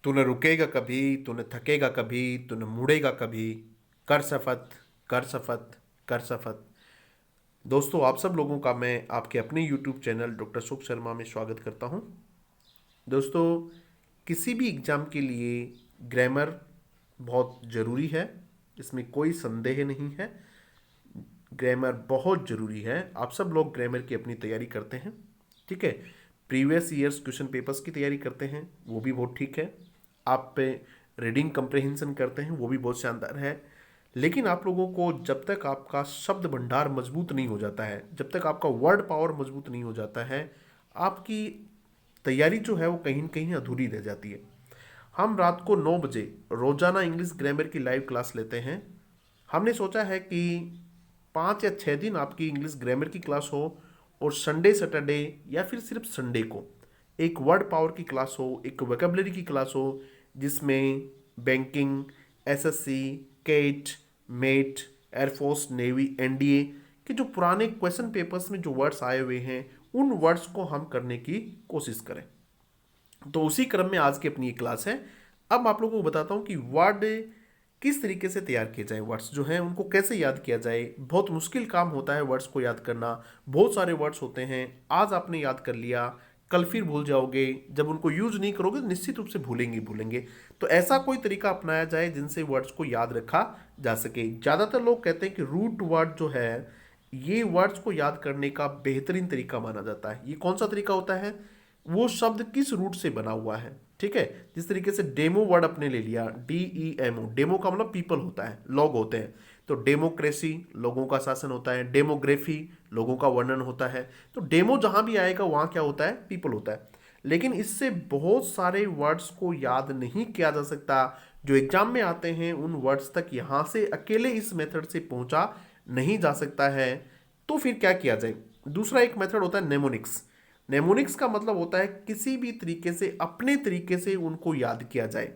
तू न रुकेगा कभी, तू न थकेगा कभी, तू न मुड़ेगा कभी, कर सफत, कर सफत, कर सफत। दोस्तों, आप सब लोगों का मैं आपके अपने यूट्यूब चैनल डॉक्टर सुख शर्मा में स्वागत करता हूं। दोस्तों, किसी भी एग्ज़ाम के लिए ग्रामर बहुत ज़रूरी है, इसमें कोई संदेह नहीं है। ग्रामर बहुत ज़रूरी है। आप सब लोग ग्रामर की अपनी तैयारी करते हैं, ठीक है। प्रीवियस ईयर्स क्वेश्चन पेपर्स की तैयारी करते हैं, वो भी बहुत ठीक है। आप पे रीडिंग कंप्रहेंशन करते हैं, वो भी बहुत शानदार है। लेकिन आप लोगों को जब तक आपका शब्द भंडार मजबूत नहीं हो जाता है, जब तक आपका वर्ड पावर मजबूत नहीं हो जाता है, आपकी तैयारी जो है वो कहीं न कहीं अधूरी रह जाती है। हम रात को 9 बजे रोजाना इंग्लिश ग्रामर की लाइव क्लास लेते हैं। हमने सोचा है कि 5 या 6 दिन आपकी इंग्लिश ग्रामर की क्लास हो, और संडे सैटरडे या फिर सिर्फ संडे को एक वर्ड पावर की क्लास हो, एक वोकेबलरी की क्लास हो, जिसमें banking, SSC, CAT, MAT, air force, navy, NDA के जो पुराने क्वेश्चन पेपर्स में जो वर्ड्स आए हुए हैं, उन वर्ड्स को हम करने की कोशिश करें। तो उसी क्रम में आज की अपनी ये क्लास है। अब आप लोगों को बताता हूँ कि वर्ड किस तरीके से तैयार किए जाए, वर्ड्स जो हैं उनको कैसे याद किया जाए। बहुत मुश्किल काम होता है वर्ड्स को याद करना, बहुत सारे वर्ड्स होते हैं। आज आपने याद कर लिया, कल फिर भूल जाओगे। जब उनको यूज नहीं करोगे तो निश्चित रूप से भूलेंगे ही भूलेंगे। तो ऐसा कोई तरीका अपनाया जाए जिनसे वर्ड्स को याद रखा जा सके। ज़्यादातर लोग कहते हैं कि रूट वर्ड जो है, ये वर्ड्स को याद करने का बेहतरीन तरीका माना जाता है। ये कौन सा तरीका होता है? वो शब्द किस रूट से बना हुआ है, ठीक है। जिस तरीके से डेमो वर्ड अपने ले लिया, DEMO, डेमो का मतलब पीपल होता है, लोग होते हैं। तो डेमोक्रेसी लोगों का शासन होता है, डेमोग्राफी लोगों का वर्णन होता है। तो डेमो जहां भी आएगा वहां क्या होता है? पीपल होता है। लेकिन इससे बहुत सारे वर्ड्स को याद नहीं किया जा सकता जो एग्जाम में आते हैं। उन वर्ड्स तक यहां से अकेले इस मेथड से पहुंचा नहीं जा सकता है। तो फिर क्या किया जाए? दूसरा एक मेथड होता है नेमोनिक्स। नेमोनिक्स का मतलब होता है किसी भी तरीके से अपने तरीके से उनको याद किया जाए,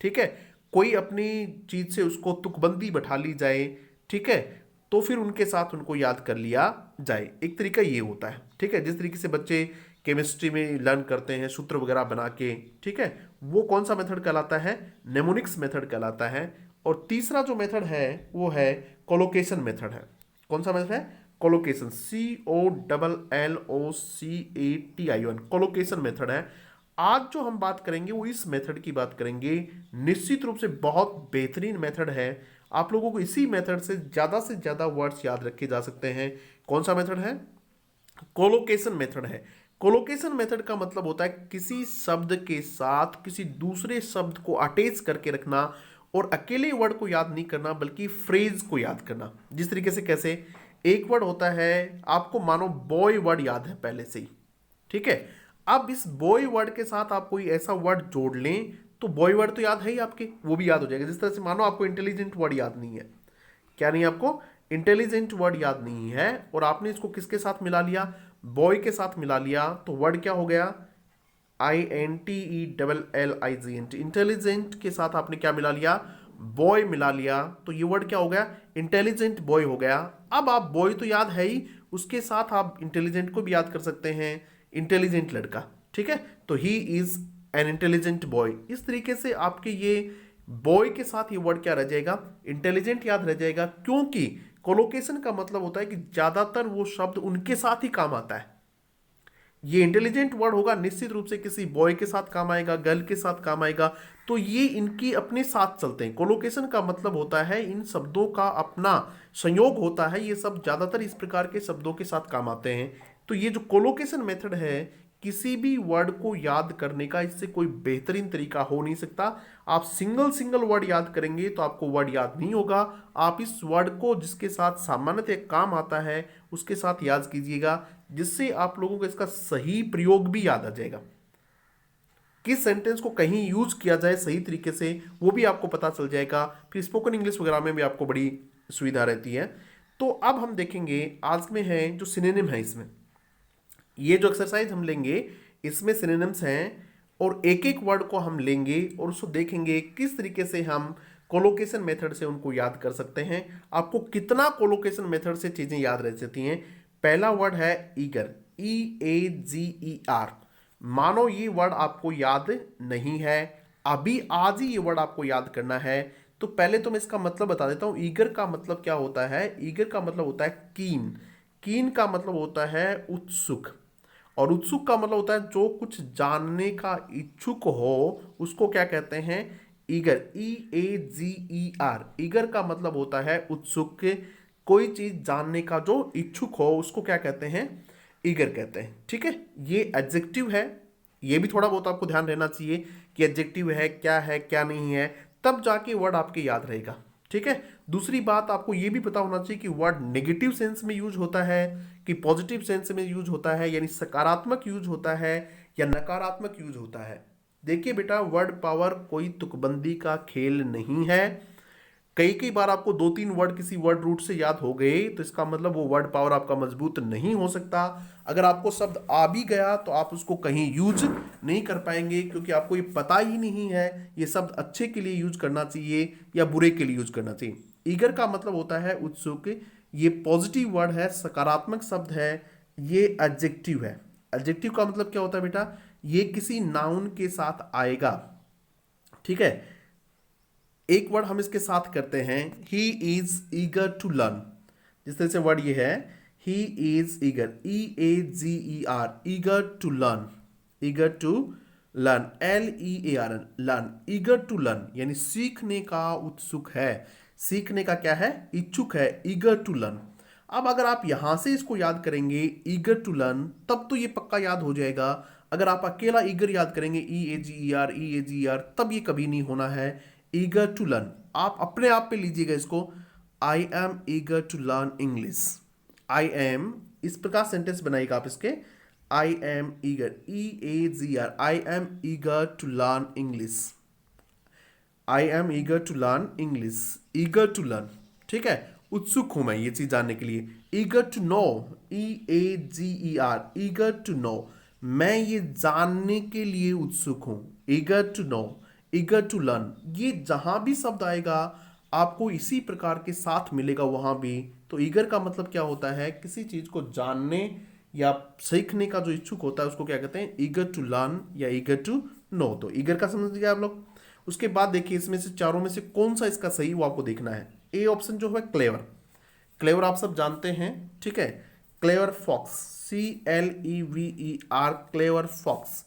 ठीक है। कोई अपनी चीज से उसको तुकबंदी बैठा ली जाए, ठीक है। तो फिर उनके साथ उनको याद कर लिया जाए। एक तरीका ये होता है, ठीक है। जिस तरीके से बच्चे केमिस्ट्री में लर्न करते हैं सूत्र वगैरह बना के, ठीक है, वो कौन सा मेथड कहलाता है? नेमोनिक्स मेथड कहलाता है। और तीसरा जो मेथड है वो है कोलोकेशन मेथड है। कौन सा मेथड है? कोलोकेशन, COLLOCATION, कोलोकेशन मेथड है। आज जो हम बात करेंगे वो इस मेथड की बात करेंगे। निश्चित रूप से बहुत बेहतरीन मेथड है। आप लोगों को इसी मेथड से ज्यादा वर्ड्स याद रखे जा सकते हैं। कौन सा मेथड है? कोलोकेशन मेथड है। कोलोकेशन मेथड का मतलब होता है किसी शब्द के साथ किसी दूसरे शब्द को अटैच करके रखना, और अकेले वर्ड को याद नहीं करना बल्कि फ्रेज को याद करना। जिस तरीके से, कैसे? एक वर्ड होता है, आपको मानो बॉय वर्ड याद है पहले से ही, ठीक है। अब इस बॉय वर्ड के साथ आप कोई ऐसा वर्ड जोड़ लें तो बॉय वर्ड तो याद है ही आपके, वो भी याद हो जाएगा। जिस तरह से मानो आपको इंटेलिजेंट वर्ड याद नहीं है। क्या नहीं? आपको इंटेलिजेंट वर्ड याद नहीं है, और आपने इसको किसके साथ मिला लिया? बॉय के साथ मिला लिया, तो वर्ड क्या हो गया? INTELLIGENT, इंटेलिजेंट के साथ आपने क्या मिला लिया? बॉय मिला लिया, तो ये वर्ड क्या हो गया? इंटेलिजेंट बॉय हो गया। अब आप बॉय तो याद है ही, उसके साथ आप इंटेलिजेंट को भी याद कर सकते हैं, इंटेलिजेंट लड़का, ठीक है। तो he is an intelligent boy. इस तरीके से आपके ये बॉय के साथ ये वर्ड क्या रह जाएगा? इंटेलिजेंट याद रह जाएगा, क्योंकि कोलोकेशन का मतलब होता है कि ज्यादातर वो शब्द उनके साथ ही काम आता है। ये इंटेलिजेंट वर्ड होगा, निश्चित रूप से किसी बॉय के साथ काम आएगा, गर्ल के साथ काम आएगा। तो ये इनकी अपने साथ चलते हैं। कोलोकेशन का मतलब होता है इन शब्दों का अपना संयोग होता है। ये सब ज्यादातर इस प्रकार के शब्दों के साथ काम आते हैं। तो ये जो कोलोकेशन मेथड है, किसी भी वर्ड को याद करने का इससे कोई बेहतरीन तरीका हो नहीं सकता। आप सिंगल सिंगल वर्ड याद करेंगे तो आपको वर्ड याद नहीं होगा। आप इस वर्ड को जिसके साथ सामान्यतः काम आता है उसके साथ याद कीजिएगा, जिससे आप लोगों को इसका सही प्रयोग भी याद आ जाएगा। किस सेंटेंस को कहीं यूज किया जाए सही तरीके से, वो भी आपको पता चल जाएगा। फिर स्पोकन इंग्लिश वगैरह में भी आपको बड़ी सुविधा रहती है। तो अब हम देखेंगे आज में है जो सिनोनिम है। इसमें ये जो एक्सरसाइज हम लेंगे इसमें सिनोनिम्स हैं, और एक एक वर्ड को हम लेंगे और उसको देखेंगे किस तरीके से हम कोलोकेशन मेथड से उनको याद कर सकते हैं। आपको कितना कोलोकेशन मेथड से चीजें याद रह जाती हैं। पहला वर्ड है ईगर, EAGER। मानो ये वर्ड आपको याद नहीं है, अभी आज ही ये वर्ड आपको याद करना है। तो पहले तो मैं इसका मतलब बता देता हूं। ईगर का मतलब क्या होता है? ईगर का मतलब होता है कीन। कीन का मतलब होता है उत्सुक, और उत्सुक का मतलब होता है जो कुछ जानने का इच्छुक हो, उसको क्या कहते हैं? ईगर। EAGER। ईगर का मतलब होता है उत्सुक। कोई चीज जानने का जो इच्छुक हो उसको क्या कहते हैं? ईगर कहते हैं। ठीक है, ये एडजेक्टिव है। ये भी थोड़ा बहुत आपको ध्यान रहना चाहिए कि एडजेक्टिव है क्या नहीं है, तब जाके वर्ड आपके याद रहेगा। ठीक है। दूसरी बात, आपको ये भी पता होना चाहिए कि वर्ड नेगेटिव सेंस में यूज होता है कि पॉजिटिव सेंस में यूज होता है, यानी सकारात्मक यूज होता है या नकारात्मक यूज होता है। देखिए बेटा, वर्ड पावर कोई तुकबंदी का खेल नहीं है। कई कई बार आपको दो तीन वर्ड किसी वर्ड रूट से याद हो गए तो इसका मतलब वो वर्ड पावर आपका मजबूत नहीं हो सकता। अगर आपको शब्द आ भी गया तो आप उसको कहीं यूज नहीं कर पाएंगे, क्योंकि आपको ये पता ही नहीं है ये शब्द अच्छे के लिए यूज करना चाहिए या बुरे के लिए यूज करना चाहिए। ईगर का मतलब होता है उत्सुक। ये पॉजिटिव वर्ड है, सकारात्मक शब्द है। ये एडजेक्टिव है। एडजेक्टिव का मतलब क्या होता है बेटा? ये किसी नाउन के साथ आएगा। ठीक है। एक वर्ड हम इसके साथ करते हैं, he is eager to learn. जिस तरह से वर्ड ये है, he is eager, EAGER, eager to learn. Eager to learn, LEARN, learn. Eager to learn यानी सीखने का उत्सुक है। सीखने का क्या है? इच्छुक है। Eager to learn. अब अगर आप यहां से इसको याद करेंगे ईगर टू लर्न, तब तो ये पक्का याद हो जाएगा। अगर आप अकेला ईगर याद करेंगे, EAGER, तब ये कभी नहीं होना है। ईगर टू लर्न आप अपने आप पे लीजिएगा इसको। I am eager to learn English. I am, इस प्रकार सेंटेंस बनाइएगा आप इसके। I am eager, EAGR, I am eager to learn English. I am eager to learn English. Eager to learn, ठीक है, उत्सुक हूं मैं ये चीज जानने के लिए। Eager to know, EAGER, eager to know, मैं ये जानने के लिए उत्सुक हूं। Eager to know, eager to learn, ये जहां भी शब्द आएगा आपको इसी प्रकार के साथ मिलेगा वहां भी। तो ईगर का मतलब क्या होता है? किसी चीज को जानने या सीखने का जो इच्छुक होता है उसको क्या कहते हैं? ईगर टू लर्न या ईगर टू नो। तो ईगर का समझ गया आप लोग। उसके बाद देखिए, इसमें से चारों में से कौन सा इसका सही वो आपको देखना है। ए ऑप्शन जो है क्लेवर। क्लेवर आप सब जानते हैं, ठीक है। Clever fox, CLEVER, clever fox.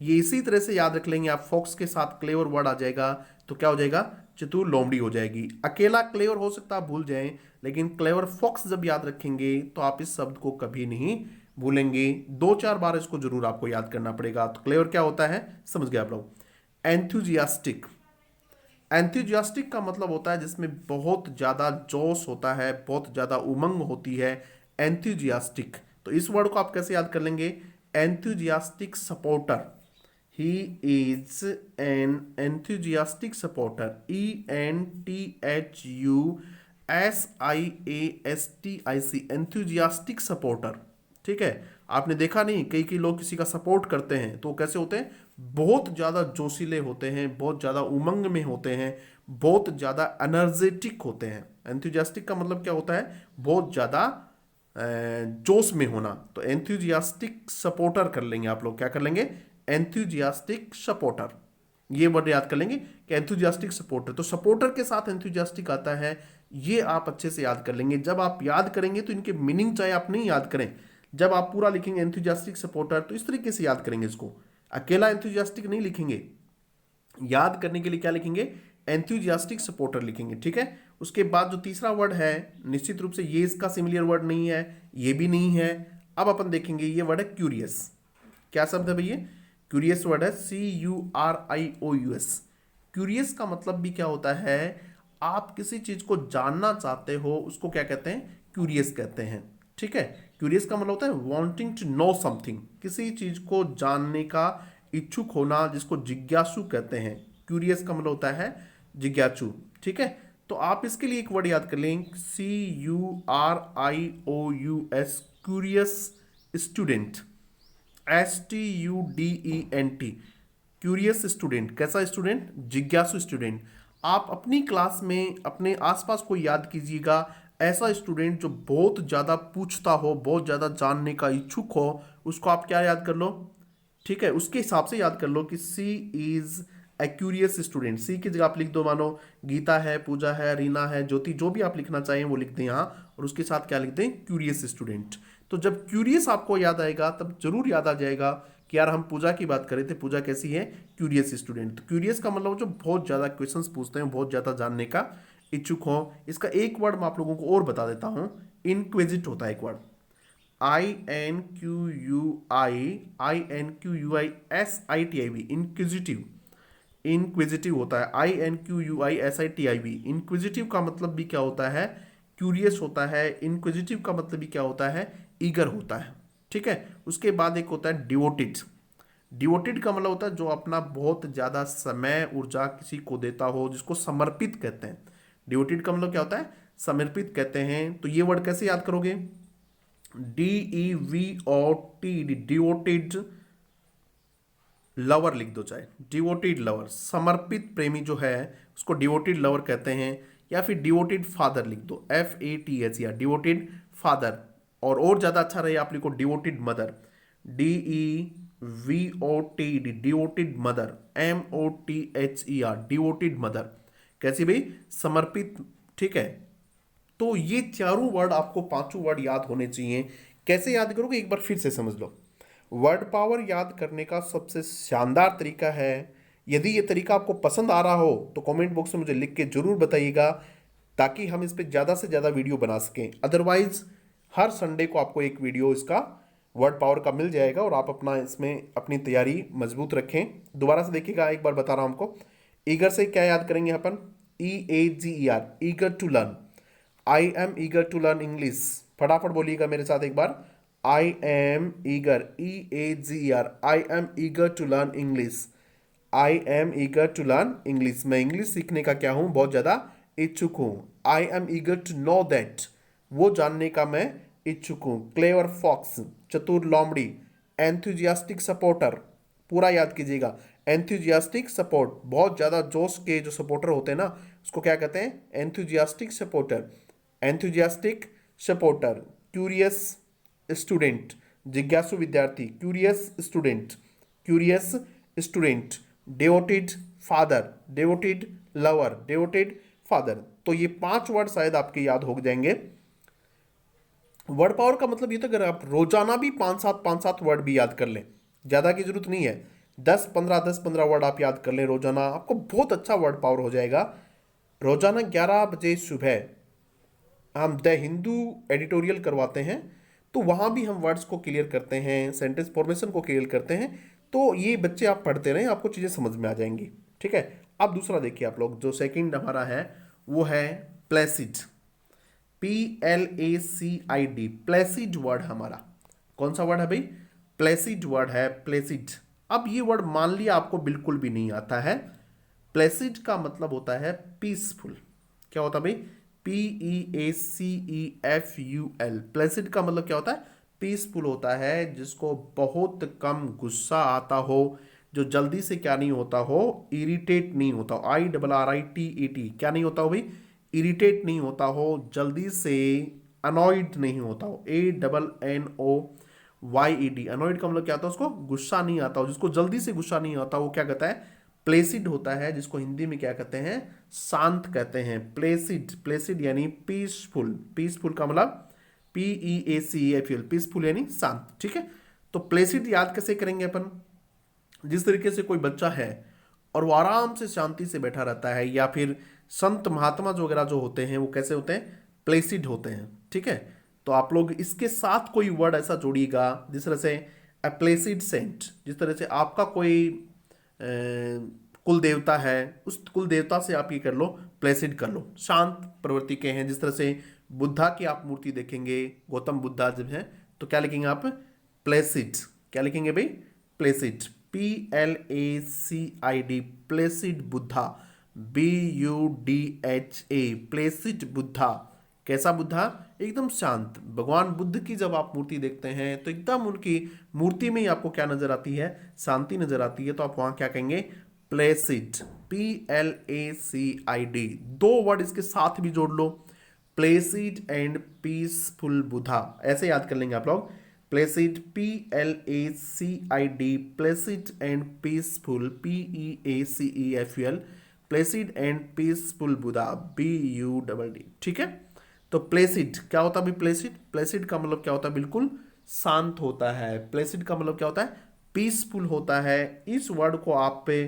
ये इसी तरह से याद रख लेंगे आप, फॉक्स के साथ क्लेवर वर्ड आ जाएगा तो क्या हो जाएगा? चतुर लोमड़ी हो जाएगी। अकेला क्लेवर हो सकता है आप भूल जाएं, लेकिन क्लेवर फॉक्स जब याद रखेंगे तो आप इस शब्द को कभी नहीं भूलेंगे। दो चार बार इसको जरूर आपको याद करना पड़ेगा। तो क्लेवर क्या होता है समझ गए आप लोग। एंथुजियास्टिक, एंथुजियास्टिक का मतलब होता है जिसमें बहुत ज़्यादा जोश होता है, बहुत ज़्यादा उमंग होती है। एंथुजियास्टिक, तो इस वर्ड को आप कैसे याद कर लेंगे? Enthusiastic supporter. He is an enthusiastic supporter, ENTHUSIASTIC, enthusiastic supporter. ठीक है। आपने देखा नहीं, कई कई लोग किसी का सपोर्ट करते हैं तो कैसे होते हैं? बहुत ज़्यादा जोशीले होते हैं, बहुत ज़्यादा उमंग में होते हैं, बहुत ज़्यादा एनर्जेटिक होते हैं। एंथुजियास्टिक का मतलब क्या होता है? बहुत ज़्यादा जोश में होना। तो एंथुजियास्टिक सपोर्टर कर लेंगे आप लोग, क्या कर लेंगे? Enthusiastic supporter. ये वर्ड याद कर लेंगे कि एंथुजियास्टिक सपोर्टर, तो सपोर्टर के साथ एंथुजियास्टिक आता है। ये आप अच्छे से याद कर लेंगे। जब आप याद करेंगे तो इनके मीनिंग चाहे आप नहीं याद करें, जब आप पूरा लिखेंगे एंथुजियास्टिक सपोर्टर तो इस तरीके से याद करेंगे इसको। अकेला एंथुजियास्टिक नहीं लिखेंगे, याद करने के लिए क्या लिखेंगे? एंथुजियास्टिक सपोर्टर लिखेंगे। ठीक है। उसके बाद जो तीसरा वर्ड है, निश्चित रूप से ये इसका सिमिलर वर्ड नहीं है, ये भी नहीं है। अब अपन देखेंगे, ये वर्ड है क्यूरियस। क्या शब्द है भैया? क्यूरियस वर्ड है, CURIOUS। क्यूरियस का मतलब भी क्या होता है? आप किसी चीज को जानना चाहते हो उसको क्या कहते हैं? क्यूरियस कहते हैं। ठीक है। क्यूरियस का मतलब होता है वांटिंग टू नो समथिंग, किसी चीज को जानने का इच्छुक होना, जिसको जिज्ञासु कहते हैं। क्यूरियस का मतलब होता है जिज्ञासु। ठीक है। तो आप इसके लिए एक वर्ड याद कर लें, CURIOUS, curious student. STUDENT, curious student. कैसा स्टूडेंट? जिज्ञासु स्टूडेंट। आप अपनी क्लास में अपने आसपास को याद कीजिएगा, ऐसा स्टूडेंट जो बहुत ज़्यादा पूछता हो, बहुत ज़्यादा जानने का इच्छुक हो, उसको आप क्या याद कर लो? ठीक है, उसके हिसाब से याद कर लो कि ए क्यूरियस स्टूडेंट। सी की जगह आप लिख दो, मानो गीता है, पूजा है, रीना है, ज्योति, जो भी आप लिखना चाहें वो लिख दें यहाँ, और उसके साथ क्या लिख दें, क्यूरियस स्टूडेंट। तो जब क्यूरियस आपको याद आएगा तब जरूर याद आ जाएगा कि यार हम पूजा की बात करें थे, पूजा कैसी है, क्यूरियस स्टूडेंट। तो क्यूरियस का मतलब जो बहुत ज़्यादा क्वेश्चंस पूछते हैं, बहुत ज़्यादा जानने का इच्छुक हो। इसका एक वर्ड मैं आप लोगों को और बता देता हूँ, इनक्विजिट होता है एक वर्ड, INQUISITIV, इंक्विजिटिव। इंक्विजिटिव होता है INQUISITIV। इंक्विजिटिव का मतलब भी क्या होता है, क्यूरियस होता है। इंक्विजिटिव का मतलब भी क्या होता है, ईगर होता है। ठीक है, उसके बाद एक होता है डिवोटेड। डिवोटेड का मतलब होता है जो अपना बहुत ज्यादा समय ऊर्जा किसी को देता हो, जिसको समर्पित कहते हैं। डिवोटेड का मतलब क्या होता है, समर्पित कहते हैं। तो ये वर्ड कैसे याद करोगे, DEVOT, डिवोटेड लवर लिख दो, चाहे डिवोटेड लवर, समर्पित प्रेमी जो है उसको डिवोटेड लवर कहते हैं। या फिर डिवोटेड फादर लिख दो, FATH, या डिवोटेड फादर। और ज्यादा अच्छा रहे आप लिखो devoted mother, DEVOT, devoted mother, MOTHER, devoted mother. कैसी भाई, समर्पित। ठीक है, तो ये चारों वर्ड आपको, पांचों वर्ड याद होने चाहिए। कैसे याद करोगे, एक बार फिर से समझ लो। वर्ड पावर याद करने का सबसे शानदार तरीका है, यदि ये तरीका आपको पसंद आ रहा हो तो कमेंट बॉक्स में मुझे लिख के जरूर बताइएगा, ताकि हम इस पे ज़्यादा से ज़्यादा वीडियो बना सकें। अदरवाइज हर संडे को आपको एक वीडियो इसका वर्ड पावर का मिल जाएगा, और आप अपना इसमें अपनी तैयारी मजबूत रखें। दोबारा से देखिएगा, एक बार बता रहा हूं आपको। ईगर से क्या याद करेंगे अपन, EAGER, eager to learn. I am eager to learn English, फटाफट बोलिएगा मेरे साथ एक बार, I am eager, EAGER, I am eager to learn English. I am eager to learn English, मैं इंग्लिश सीखने का क्या हूं, बहुत ज्यादा इच्छुक हूं। I am eager to know that, वो जानने का मैं इच्छुक हूं। क्लेवर फॉक्स, चतुर लोमड़ी। एंथुजियास्टिक सपोर्टर, पूरा याद कीजिएगा, एंथुजियास्टिक सपोर्ट, बहुत ज्यादा जोश के जो सपोर्टर होते हैं ना, उसको क्या कहते हैं, enthusiastic supporter. Enthusiastic supporter. Curious student, जिज्ञासु विद्यार्थी, curious student, curious student. Devoted father, devoted lover, devoted father. तो ये 5 वर्ड शायद आपके याद हो जाएंगे। वर्ड पावर का मतलब ये था, अगर आप रोजाना भी 5-7 वर्ड भी याद कर लें, ज्यादा की जरूरत नहीं है, 10-15 वर्ड आप याद कर लें रोजाना, आपको बहुत अच्छा वर्ड पावर हो जाएगा। रोजाना 11 बजे सुबह हम द हिंदू एडिटोरियल करवाते हैं, तो वहां भी हम वर्ड्स को क्लियर करते हैं, सेंटेंस फॉर्मेशन को क्लियर करते हैं। तो ये बच्चे आप पढ़ते रहें, आपको चीजें समझ में आ जाएंगी। ठीक है, अब दूसरा देखिए आप लोग, जो सेकंड हमारा है वो है प्लेसिड, PLACID, प्लेसिड वर्ड हमारा। कौन सा वर्ड है भाई, प्लेसिड वर्ड है, प्लेसिड। अब ये वर्ड मान लिया आपको बिल्कुल भी नहीं आता है, प्लेसिड का मतलब होता है पीसफुल। क्या होता है भाई, PEACEFUL। प्लेसिड का मतलब क्या होता है, पीसफुल होता है, जिसको बहुत कम गुस्सा आता हो, जो जल्दी से क्या नहीं होता हो, इरिटेट नहीं होता हो, IRRITET, क्या नहीं होता हो भाई, इरिटेट नहीं होता हो, जल्दी से अनॉइड नहीं होता हो, ANNOYED। अनॉइड का मतलब क्या होता है, उसको गुस्सा नहीं आता हो, जिसको जल्दी से गुस्सा नहीं आता, वो क्या कहता है, प्लेसिड होता है, जिसको हिंदी में क्या कहते हैं, शांत कहते हैं। प्लेसिड, प्लेसिड यानी पीसफुल। पीसफुल का मतलब PEACEFUL, पीसफुल यानी शांत। ठीक है, तो प्लेसिड याद कैसे करेंगे अपन, जिस तरीके से कोई बच्चा है और वो आराम से शांति से बैठा रहता है, या फिर संत महात्मा जो वगैरह जो होते हैं वो कैसे होते हैं, प्लेसिड होते हैं। ठीक है, तो आप लोग इसके साथ कोई वर्ड ऐसा जोड़िएगा, जिस तरह से अ प्लेसिड सेंट, जिस तरह से आपका कोई कुल देवता है, उस कुल देवता से आप ये कर लो, प्लेसिड कर लो, शांत प्रवृत्ति के हैं। जिस तरह से बुद्धा की आप मूर्ति देखेंगे, गौतम बुद्धा जब हैं, तो क्या लिखेंगे आप, प्लेसिड। क्या लिखेंगे भाई, Placid, PLACID, Placid Buddha, BUDHA, Placid Buddha. कैसा बुद्धा, एकदम शांत। भगवान बुद्ध की जब आप मूर्ति देखते हैं तो एकदम उनकी मूर्ति में ही आपको क्या नजर आती है, शांति नजर आती है। तो आप वहां क्या कहेंगे, प्लेसिड, PLACID। 2 वर्ड इसके साथ भी जोड़ लो, प्लेसिड एंड पीसफुल बुद्धा, ऐसे याद कर लेंगे आप लोग। Placid, PLACID, placid and peaceful, PEACEFUL, placid and peaceful Buddha, BUDD। ठीक है, तो प्लेसिड क्या होता है अभी? प्लेसिड, प्लेसिड का मतलब क्या होता है? बिल्कुल शांत होता है। प्लेसिड का मतलब क्या होता है? पीसफुल होता है। इस वर्ड को आप पे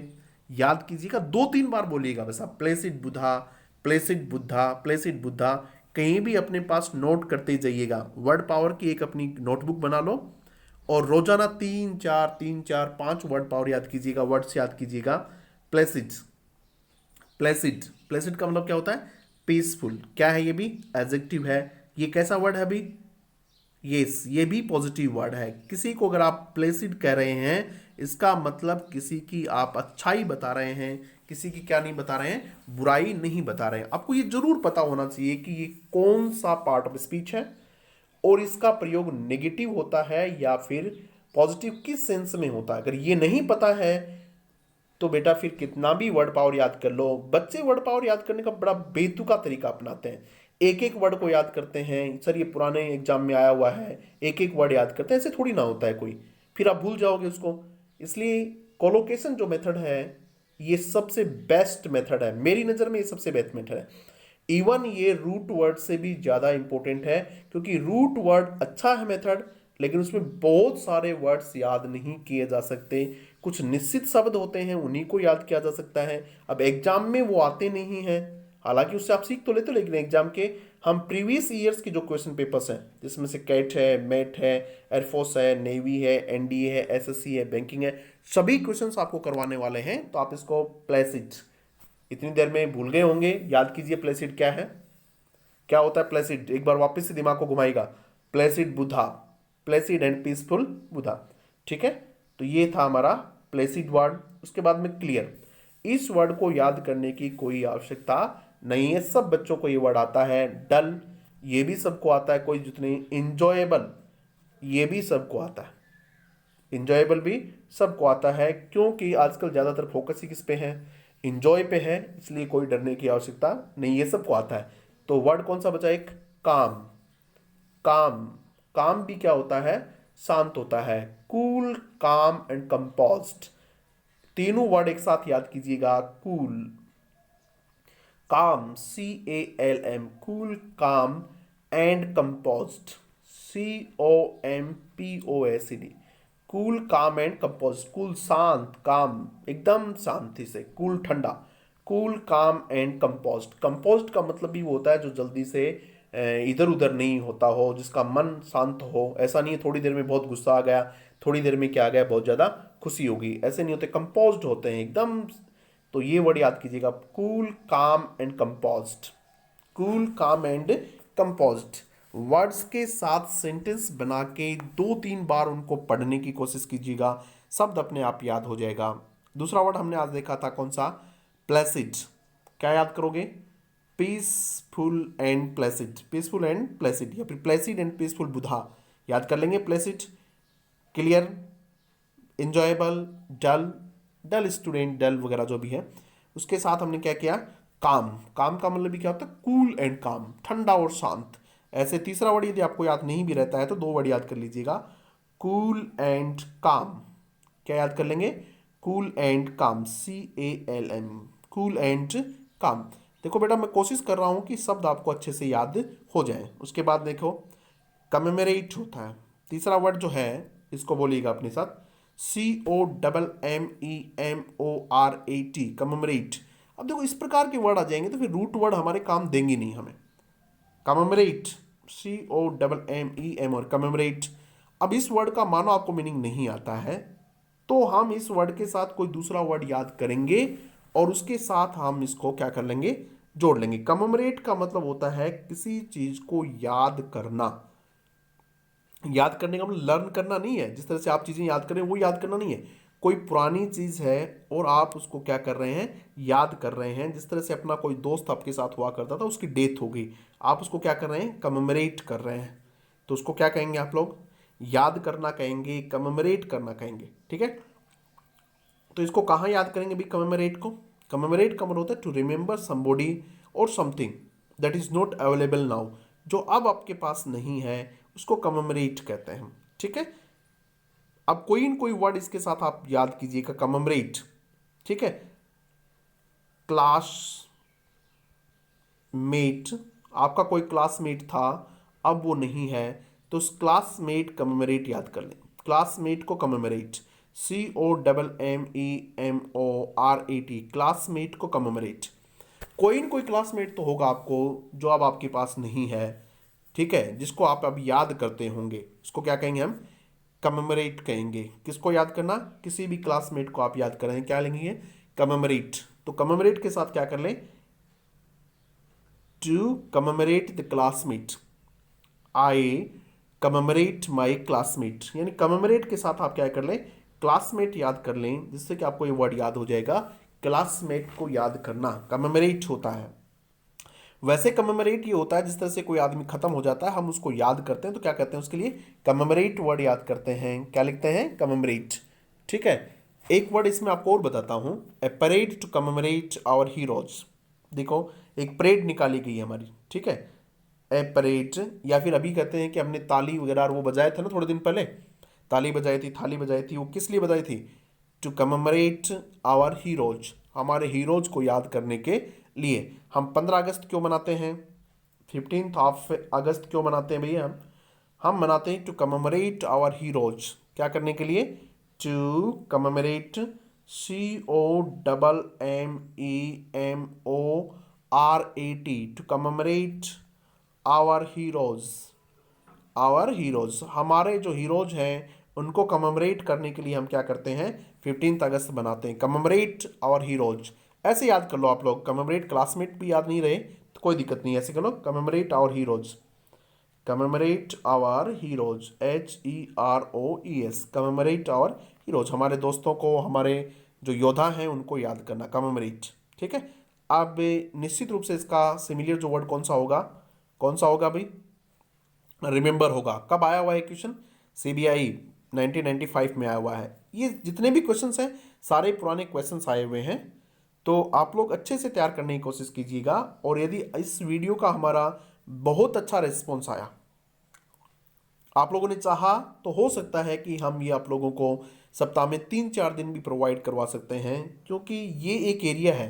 याद कीजिएगा, 2-3 बार बोलिएगा बस आप, Placid Buddha, Placid Buddha, Placid Buddha. कहीं भी अपने पास नोट करते जाइएगा। वर्ड पावर की एक अपनी नोटबुक बना लो और रोजाना 3-4 5 वर्ड पावर याद कीजिएगा, वर्ड्स याद कीजिएगा। प्लेसिड, प्लेसिड, प्लेसिड का मतलब क्या होता है? पीसफुल। क्या है ये? भी एडजेक्टिव है। ये कैसा वर्ड है अभी? यस, ये भी पॉजिटिव वर्ड है। किसी को अगर आप प्लेसिड कह रहे हैं, इसका मतलब किसी की आप अच्छाई बता रहे हैं, किसी की क्या नहीं बता रहे हैं? बुराई नहीं बता रहे हैं। आपको ये जरूर पता होना चाहिए कि ये कौन सा पार्ट ऑफ स्पीच है और इसका प्रयोग नेगेटिव होता है या फिर पॉजिटिव, किस सेंस में होता है। अगर ये नहीं पता है तो बेटा फिर कितना भी वर्ड पावर याद कर लो, बच्चे वर्ड पावर याद करने का बड़ा बेतुका तरीका अपनाते हैं। एक एक वर्ड को याद करते हैं, सर ये पुराने एग्जाम में आया हुआ है, एक एक वर्ड याद करते हैं। ऐसे थोड़ी ना होता है कोई, फिर आप भूल जाओगे उसको। इसलिए कोलोकेशन जो मेथड है ये सबसे बेस्ट मेथड है, मेरी नज़र में ये सबसे बेस्ट मेथड है। इवन ये रूट वर्ड से भी ज़्यादा इंपॉर्टेंट है, क्योंकि रूट वर्ड अच्छा है मेथड, लेकिन उसमें बहुत सारे वर्ड्स याद नहीं किए जा सकते। कुछ निश्चित शब्द होते हैं, उन्हीं को याद किया जा सकता है। अब एग्जाम में वो आते नहीं हैं, हालांकि उससे आप सीख तो लेते हो, लेकिन एग्जाम के हम प्रीवियस ईयर्स के जो क्वेश्चन पेपर्स हैं, जिसमें से कैट है, मेट है, एयरफोर्स है, नेवी है, एनडीए है, एसएससी है, बैंकिंग है, सभी क्वेश्चंस आपको करवाने वाले हैं। तो आप इसको प्लेसिड, इतनी देर में भूल गए होंगे, याद कीजिए प्लेसिड क्या है, क्या होता है प्लेसिड। एक बार वापस से दिमाग को घुमाएगा। Placid Buddha, placid and peaceful Buddha. ठीक है, तो ये था हमारा प्लेसिड वर्ड। उसके बाद में क्लियर। इस वर्ड को याद करने की कोई आवश्यकता नहीं है, सब बच्चों को ये वर्ड आता है। डल, ये भी सबको आता है, कोई जितने। इंजॉयबल, ये भी सबको आता है, इंजॉयबल भी सबको आता है, क्योंकि आजकल ज़्यादातर फोकस ही किस पे है? इंजॉय पे है, इसलिए कोई डरने की आवश्यकता नहीं, ये सबको आता है। तो वर्ड कौन सा बचा? एक काम, काम, काम भी क्या होता है? शांत होता है। कूल, काम एंड कंपोज्ड, तीनों वर्ड एक साथ याद कीजिएगा। कूल, काम, CALM, कूल, काम एंड कंपोज्ड, COMPOSED, कूल, काम एंड कंपोज्ड। कूल शांत, काम एकदम शांति से, कूल ठंडा, कूल, काम एंड कंपोज्ड। कंपोज्ड का मतलब भी वो होता है जो जल्दी से इधर उधर नहीं होता हो, जिसका मन शांत हो। ऐसा नहीं है थोड़ी देर में बहुत गुस्सा आ गया, थोड़ी देर में क्या आ गया, बहुत ज़्यादा खुशी होगी, ऐसे नहीं होते। कंपोज्ड होते हैं एकदम। तो ये वर्ड याद कीजिएगा, कूल, काम एंड कंपोज्ड, कूल, काम एंड कंपोज्ड। वर्ड्स के साथ सेंटेंस बना के 2-3 बार उनको पढ़ने की कोशिश कीजिएगा, शब्द अपने आप याद हो जाएगा। दूसरा वर्ड हमने आज देखा था कौन सा? प्लेसिड। क्या याद करोगे? Peaceful and Placid, peaceful and Placid, या फिर प्लेसिड एंड पीसफुल बुधा याद कर लेंगे। प्लेसिड, क्लियर, इंजॉयबल, डल, डल स्टूडेंट, डल वगैरह जो भी है। उसके साथ हमने क्या किया? काम, काम का मतलब भी क्या होता है? कूल एंड काम, ठंडा और शांत। ऐसे तीसरा वर्ड यदि आपको याद नहीं भी रहता है तो 2 वर्ड याद कर लीजिएगा, कूल एंड काम। क्या याद कर लेंगे? कूल एंड काम, CALM, कूल एंड काम। देखो बेटा, मैं कोशिश कर रहा हूं कि शब्द आपको अच्छे से याद हो जाए। उसके बाद देखो, कमेमोरेट होता है तीसरा वर्ड जो है, इसको बोलिएगा अपने साथ, COMMEMORAT, कमेमोरेट। अब देखो इस प्रकार के वर्ड आ जाएंगे तो फिर रूट वर्ड हमारे काम देंगे नहीं हमें। कमेमोरेट, COMMEM और कमेमोरेट। अब इस वर्ड का मानो आपको मीनिंग नहीं आता है, तो हम इस वर्ड के साथ कोई दूसरा वर्ड याद करेंगे और उसके साथ हम इसको क्या कर लेंगे? जोड़ लेंगे। कमेमोरेट का मतलब होता है किसी चीज को याद करना। याद करने का मतलब लर्न करना नहीं है, जिस तरह से आप चीजें याद करें वो याद करना नहीं है। कोई पुरानी चीज है और आप उसको क्या कर रहे हैं? याद कर रहे हैं। जिस तरह से अपना कोई दोस्त आपके साथ हुआ करता था, उसकी डेथ हो गई, आप उसको क्या कर रहे हैं? कमेमोरेट कर रहे हैं। तो उसको क्या कहेंगे आप लोग? याद करना कहेंगे, कमेमोरेट करना कहेंगे। ठीक है, तो इसको कहाँ याद करेंगे भी कमेमोरेट को? कमेमोरेट का मतलब होता है टू रिमेंबर समबॉडी और something that is not available now, जो अब आपके पास नहीं है उसको कमेमोरेट कहते हैं। ठीक है। अब कोई न कोई वर्ड इसके साथ आप याद कीजिएगा, कमेमोरेट, ठीक है। क्लासमेट, आपका कोई क्लासमेट था, अब वो नहीं है, तो उस क्लासमेट कमेमोरेट याद कर लें। क्लासमेट को कमेमोरेट, COMMEMORAT, क्लासमेट को कमेमोरेट। कोई न कोई क्लासमेट तो होगा आपको जो अब आपके पास नहीं है, ठीक है, जिसको आप अब याद करते होंगे, उसको क्या कहेंगे हम? कमेमोरेट कहेंगे। किसको याद करना? किसी भी क्लासमेट को आप याद कर रहे हैं, क्या लेंगे? कमेमोरेट। तो कमेमोरेट के साथ क्या कर लें? To commemorate the classmate, I commemorate my classmate. यानी कमेमोरेट के साथ आप क्या कर लें? क्लासमेट याद कर लें, जिससे कि आपको ये वर्ड याद हो जाएगा। क्लासमेट को याद करना कमेमोरेट होता है। वैसे कमेमोरेट ये होता है जिस तरह से कोई आदमी खत्म हो जाता है, हम उसको याद करते हैं, तो क्या कहते हैं उसके लिए? कमेमोरेट वर्ड याद करते हैं। क्या लिखते हैं? कमेमोरेट, ठीक है। एक वर्ड इसमें आपको और बताता हूं, a parade to commemorate our heroes. देखो, एक परेड निकाली गई है हमारी, ठीक है, ए परेड। या फिर अभी कहते हैं कि हमने ताली वगैरह वो बजाए थे ना थोड़े दिन पहले, ताली बजाई थी, थाली बजाई थी, वो किस लिए बजाई थी? टू कमेमोरेट आवर हीरोज, हमारे हीरोज को याद करने के लिए। हम 15 अगस्त क्यों मनाते हैं? 15 अगस्त क्यों मनाते हैं भैया? हम मनाते हैं टू कमेमोरेट आवर हीरोज। क्या करने के लिए? To commemorate, COMMEMORAT, to commemorate our heroes. Our heroes, हमारे जो हीरोज हैं उनको कमेमोरेट करने के लिए हम क्या करते हैं? 15 अगस्त बनाते हैं। कमेमोरेट आवर हीरोज, ऐसे याद कर लो आप लोग। कमेमोरेट क्लासमेट भी याद नहीं रहे तो कोई दिक्कत नहीं, ऐसे कर लो, commemorate our heroes, commemorate our heroes, HEROES, commemorate our heroes. हमारे दोस्तों को, हमारे जो योद्धा हैं उनको याद करना, कमेमोरेट, ठीक है। अब निश्चित रूप से इसका सिमिलियर जो वर्ड कौन सा होगा? कौन सा होगा भाई? रिमेंबर होगा। कब आया हुआ है क्वेश्चन? CBI 1995 में आया हुआ है। ये जितने भी क्वेश्चंस हैं सारे पुराने क्वेश्चंस आए हुए हैं, तो आप लोग अच्छे से तैयार करने की कोशिश कीजिएगा। और यदि इस वीडियो का हमारा बहुत अच्छा रिस्पॉन्स आया, आप लोगों ने चाहा, तो हो सकता है कि हम ये आप लोगों को सप्ताह में 3-4 दिन भी प्रोवाइड करवा सकते हैं, क्योंकि ये एक एरिया है।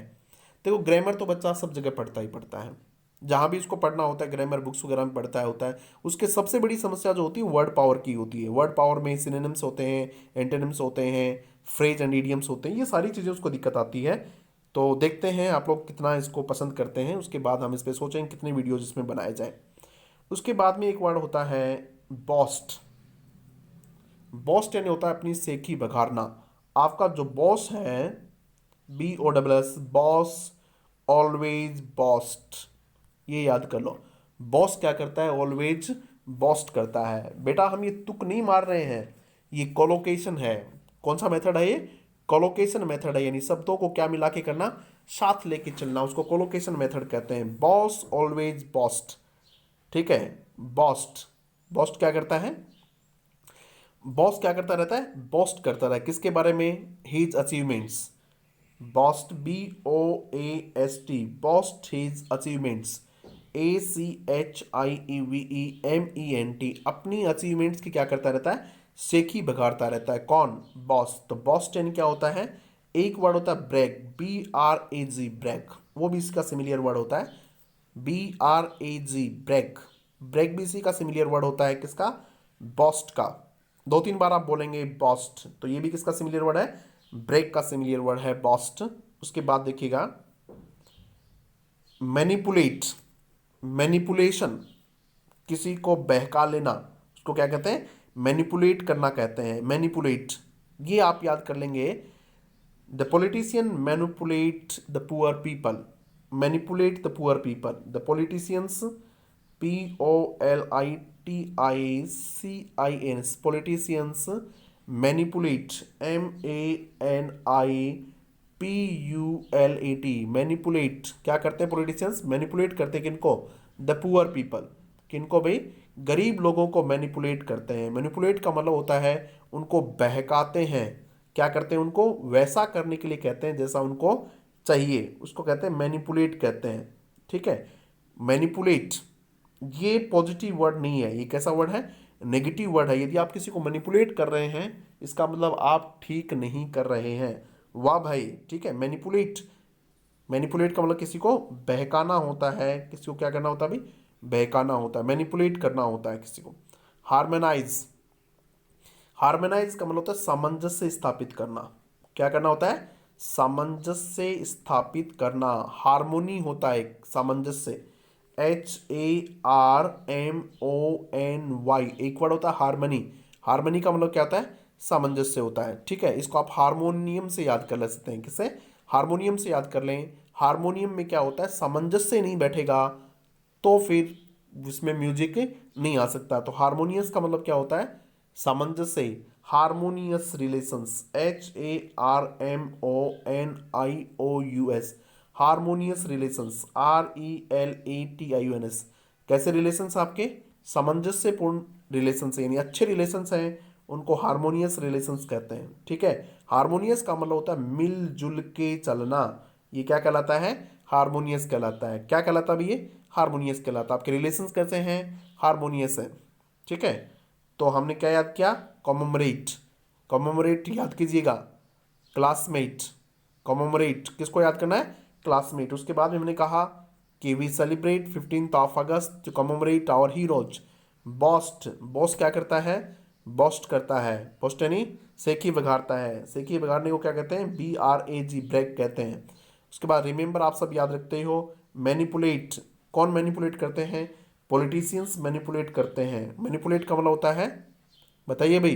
देखो, ग्रामर तो बच्चा सब जगह पढ़ता ही पढ़ता है, जहाँ भी इसको पढ़ना होता है, ग्रामर बुक्स वगैरह में पढ़ता है होता है। उसके सबसे बड़ी समस्या जो होती है वर्ड पावर की होती है। वर्ड पावर में सिनोनिम्स होते हैं, एंटोनिम्स होते हैं, फ्रेज एंड इडियम्स होते हैं, ये सारी चीज़ें उसको दिक्कत आती है। तो देखते हैं आप लोग कितना इसको पसंद करते हैं, उसके बाद हम इस पर सोचेंगे कितने वीडियोज इसमें बनाए जाए। उसके बाद में एक वर्ड होता है बॉस्ट। बॉस्ट यानी होता है अपनी सेखी बघारना। आपका जो बॉस है, BOSS, बॉस, ऑलवेज बॉस्ट, ये याद कर लो। बॉस क्या करता है? ऑलवेज बॉस्ट करता है। बेटा हम ये तुक नहीं मार रहे हैं, ये कोलोकेशन है। कौन सा मेथड है ये? कोलोकेशन मेथड है, यानी शब्दों को क्या मिला के करना? साथ लेके चलना, उसको कोलोकेशन मेथड कहते हैं। बॉस ऑलवेज बॉस्ट, ठीक है। बॉस्ट, बॉस्ट क्या करता है? बॉस क्या करता रहता है? बॉस्ट करता रहता है किसके बारे में? His achievements. Boast, BOAST, boast his achievements, ACHIEVEMENT, अपनी अचीवमेंट्स की क्या करता रहता है? सेखी बघाड़ता रहता है। कौन? बॉस। तो बॉस्ट यानी क्या होता है? एक वर्ड होता है ब्रैग, BRAG, ब्रैग, वो भी इसका सिमिलियर वर्ड होता है। BRAG, ब्रैग, ब्रैग भी इसी का सिमिलियर वर्ड होता है। किसका? बॉस्ट का। 2-3 बार आप बोलेंगे बॉस्ट, तो ये भी किसका सिमिलियर वर्ड है? ब्रेक का सिमिलियर वर्ड है बॉस्ट। उसके बाद देखिएगा मैनिपुलेट, मैनिपुलेशन, किसी को बहका लेना, उसको क्या कहते हैं? मैनिपुलेट करना कहते हैं। मैनिपुलेट, ये आप याद कर लेंगे। The politician manipulate the poor people, manipulate the poor people, the politicians, POLITICIANS, politicians manipulate, MANIPULAT, manipulate क्या करते हैं? पॉलिटिशियंस मैनिपुलेट करते हैं किनको? द पुअर पीपल, किनको भाई? गरीब लोगों को मैनिपुलेट करते हैं। मैनिपुलेट का मतलब होता है उनको बहकाते हैं। क्या करते हैं? उनको वैसा करने के लिए कहते हैं जैसा उनको चाहिए, उसको कहते हैं मैनिपुलेट कहते हैं, ठीक है। मैनिपुलेट ये पॉजिटिव वर्ड नहीं है, ये कैसा वर्ड है? नेगेटिव वर्ड है। यदि आप किसी को मैनिपुलेट कर रहे हैं, इसका मतलब आप ठीक नहीं कर रहे हैं। वाह भाई, ठीक है। मैनिपुलेट, मैनिपुलेट का मतलब किसी को बहकाना होता है, किसी को क्या करना होता है भाई, बहकाना होता है, मैनिपुलेट करना होता है किसी को। हार्मोनाइज, हार्मोनाइज का मतलब होता है सामंजस्य स्थापित करना। क्या करना होता है, सामंजस्य स्थापित करना। हार्मोनी होता है सामंजस्य, HARMONY, एक वर्ड होता है हार्मनी। हार्मनी का मतलब क्या होता है, सामंजस्य होता है, ठीक है। इसको आप हारमोनियम से याद कर ले सकते हैं। किसे, हारमोनियम से याद कर लें। हारमोनियम में क्या होता है, सामंजस्य नहीं बैठेगा तो फिर उसमें म्यूजिक नहीं आ सकता। तो हारमोनियस का मतलब क्या होता है, सामंजस्य, harmonious relations, HARMONIOUS, harmonious relations, RELATIONS। कैसे रिलेशंस आपके, सामंजस्यपूर्ण रिलेशंस है, यानी अच्छे रिलेशंस हैं, उनको हारमोनियस रिलेशंस कहते हैं, ठीक है। हारमोनियस का मतलब होता है मिलजुल के चलना। ये क्या कहलाता है, हारमोनियस कहलाता है। क्या कहलाता है ये, हारमोनियस कहलाता है। आपके रिलेशंस कैसे हैं, हारमोनियस है, ठीक है। तो हमने क्या याद किया, कॉमोमरेट, कॉमोमरेट याद कीजिएगा, क्लासमेट, कॉमोमरेट किसको याद करना है, क्लासमेट। उसके बाद में हमने कहा कि we celebrate 15 August to commemorate our heroes. Boast, boast क्या करता है, बॉस्ट करता है, बॉस्ट यानी सेकी बघाड़ता है। सेकी बघाड़ने को क्या कहते हैं, BRAG, ब्रेक कहते हैं। उसके बाद रिमेंबर, आप सब याद रखते हो, मैनिपुलेट, कौन मैनिपुलेट करते हैं, पॉलिटिशियंस मैनिपुलेट करते हैं। मैनिपुलेट का मतलब होता है, बताइए भाई,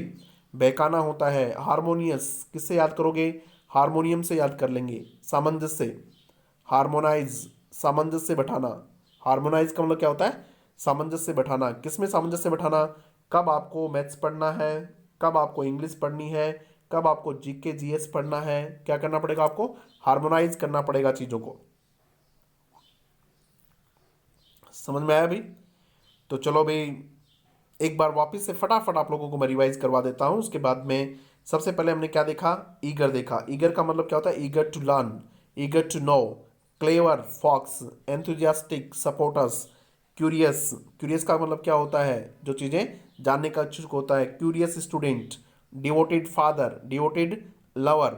बहकाना होता है। हारमोनियस किससे याद करोगे, हारमोनियम से याद कर लेंगे। सामंजस्य, हार्मोनाइज, सामंजस्य बैठाना। हार्मोनाइज का मतलब क्या होता है, सामंजस्य बैठाना। किसमें सामंजस्य बैठाना, कब आपको मैथ्स पढ़ना है, कब आपको इंग्लिश पढ़नी है, कब आपको GK GS पढ़ना है, क्या करना पड़ेगा आपको, हार्मोनाइज करना पड़ेगा चीज़ों को। समझ में आया भाई। तो चलो भाई, एक बार वापस से फटाफट आप लोगों को मैं रिवाइज करवा देता हूँ। उसके बाद में सबसे पहले हमने क्या देखा, ईगर देखा। ईगर का मतलब क्या होता है, eager to learn, eager to know, clever, fox, enthusiastic, supporters, curious. Curious का मतलब क्या होता है, जो चीज़ें जानने का इच्छुक होता है। Curious student, devoted father, devoted lover,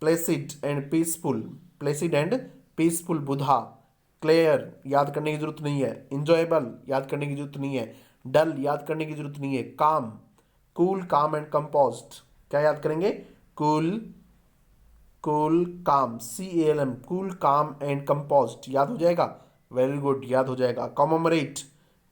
placid and peaceful, placid and peaceful Buddha. Clear, याद करने की जरूरत नहीं है। इंजॉयबल, याद करने की जरूरत नहीं है। डल, याद करने की जरूरत नहीं है। काम, कूल, काम एंड कंपोस्ट, क्या याद करेंगे, कूल, कूल काम, CALM, कूल काम एंड कंपोस्ट, याद हो जाएगा। वेरी गुड, याद हो जाएगा। कॉमोमरेट,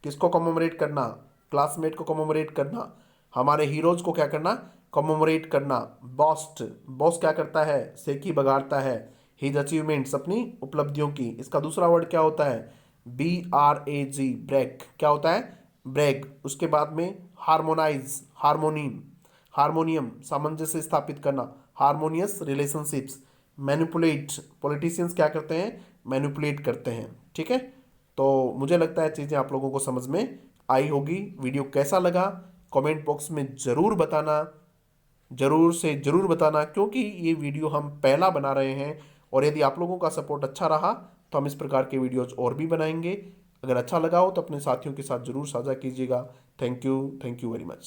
किसको कॉमोमरेट करना, क्लासमेट को कॉमोमरेट करना, हमारे हीरोज को क्या करना, कॉमोमरेट करना। बॉस्ट, बॉस क्या करता है, सेकी बगाड़ता है। हिज अचीवमेंट्स, अपनी उपलब्धियों की। इसका दूसरा वर्ड क्या होता है, BRAG, ब्रेक, क्या होता है, ब्रेक। उसके बाद में हार्मोनाइज, हार्मोनियम, हार्मोनियम सामंजस्य स्थापित करना, हार्मोनियस रिलेशनशिप्स। मैनिपुलेट, पॉलिटिशियंस क्या करते हैं, मैनिपुलेट करते हैं, ठीक है। तो मुझे लगता है चीज़ें आप लोगों को समझ में आई होगी। वीडियो कैसा लगा कमेंट बॉक्स में ज़रूर बताना, ज़रूर से ज़रूर बताना, क्योंकि ये वीडियो हम पहला बना रहे हैं। और यदि आप लोगों का सपोर्ट अच्छा रहा तो हम इस प्रकार के वीडियोज़ और भी बनाएंगे। अगर अच्छा लगा हो तो अपने साथियों के साथ ज़रूर साझा कीजिएगा। Thank you very much.